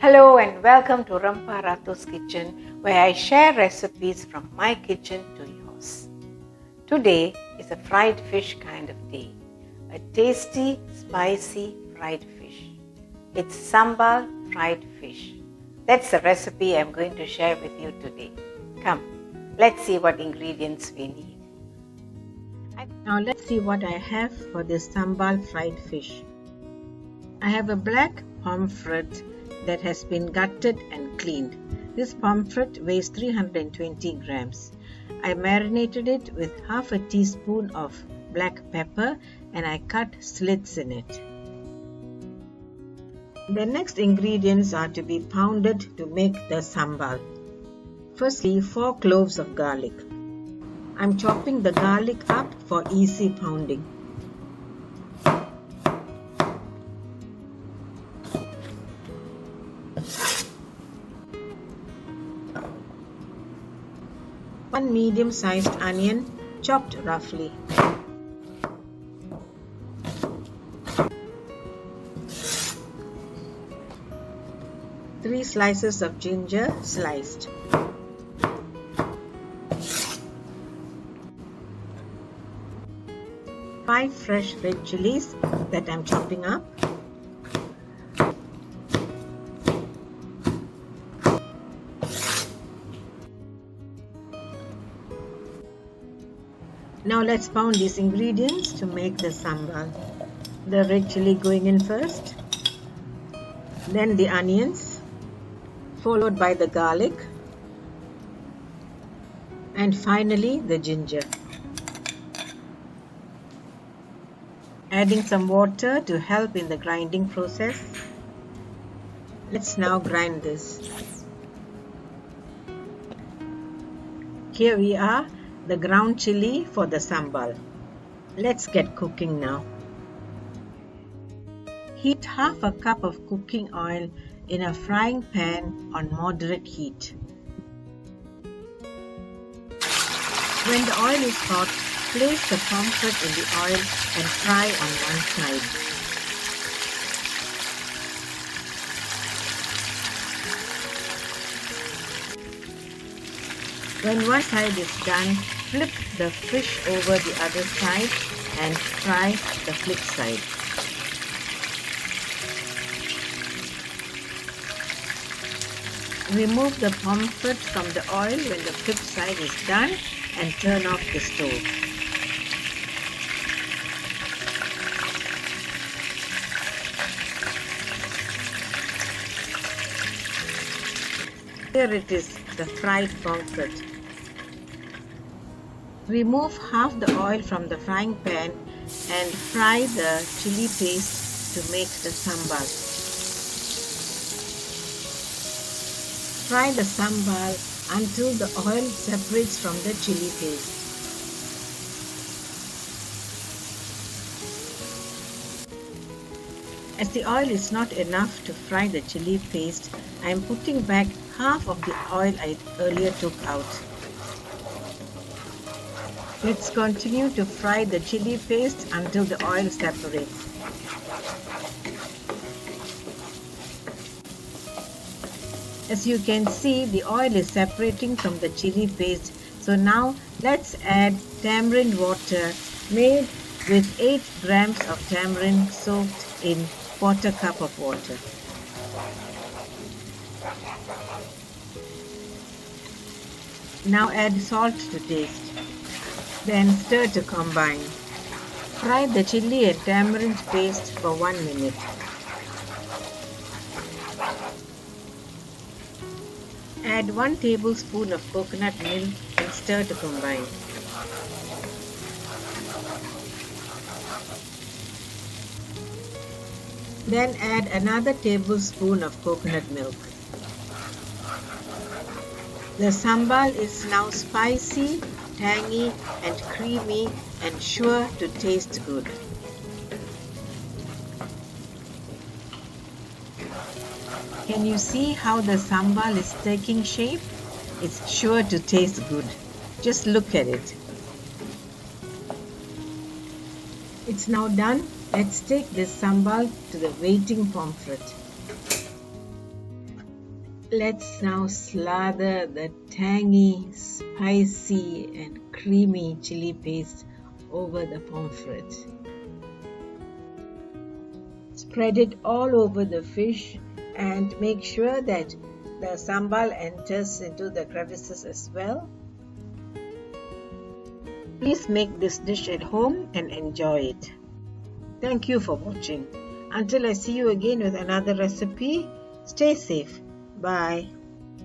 Hello and welcome to Rempah Ratus Kitchen, where I share recipes from my kitchen to yours. Today is a fried fish kind of day, a tasty, spicy fried fish. It's Sambal Fried Fish. That's the recipe I'm going to share with you today. Come, let's see what ingredients we need. Now let's see what I have for this Sambal Fried Fish. I have a black pomfret that has been gutted and cleaned. This pomfret weighs 320 grams. I marinated it with half a teaspoon of black pepper and I cut slits in it. The next ingredients are to be pounded to make the sambal. Firstly, 4 cloves of garlic. I'm chopping the garlic up for easy pounding. One medium-sized onion, chopped roughly. Three slices of ginger, sliced. Five fresh red chilies that I'm chopping up. Now let's pound these ingredients to make the sambal. The red chili going in first, then the onions, followed by the garlic, and finally the ginger. Adding some water to help in the grinding process. Let's now grind this. Here we are, the ground chili for the sambal. Let's get cooking now. Heat half a cup of cooking oil in a frying pan on moderate heat. When the oil is hot, place the pomfret in the oil and fry on one side. When one side is done, flip the fish over the other side and fry the flip side. Remove the pomfret from the oil when the flip side is done and turn off the stove. Here it is, the fried pomfret. Remove half the oil from the frying pan and fry the chili paste to make the sambal. Fry the sambal until the oil separates from the chili paste. As the oil is not enough to fry the chili paste, I am putting back half of the oil I earlier took out. Let's continue to fry the chili paste until the oil separates. As you can see, the oil is separating from the chili paste. So now let's add tamarind water made with 8 grams of tamarind soaked in 1/4 cup of water. Now add salt to taste. Then stir to combine. Fry the chili and tamarind paste for 1 minute. Add 1 tablespoon of coconut milk and stir to combine. Then add another tablespoon of coconut milk. The sambal is now spicy, tangy and creamy and sure to taste good. Can you see how the sambal is taking shape? It's sure to taste good. Just look at it. It's now done. Let's take this sambal to the waiting pomfret. Let's now slather the tangy, spicy and creamy chili paste over the pomfret. Spread it all over the fish and make sure that the sambal enters into the crevices as well. Please make this dish at home and enjoy it. Thank you for watching. Until I see you again with another recipe, stay safe. Bye.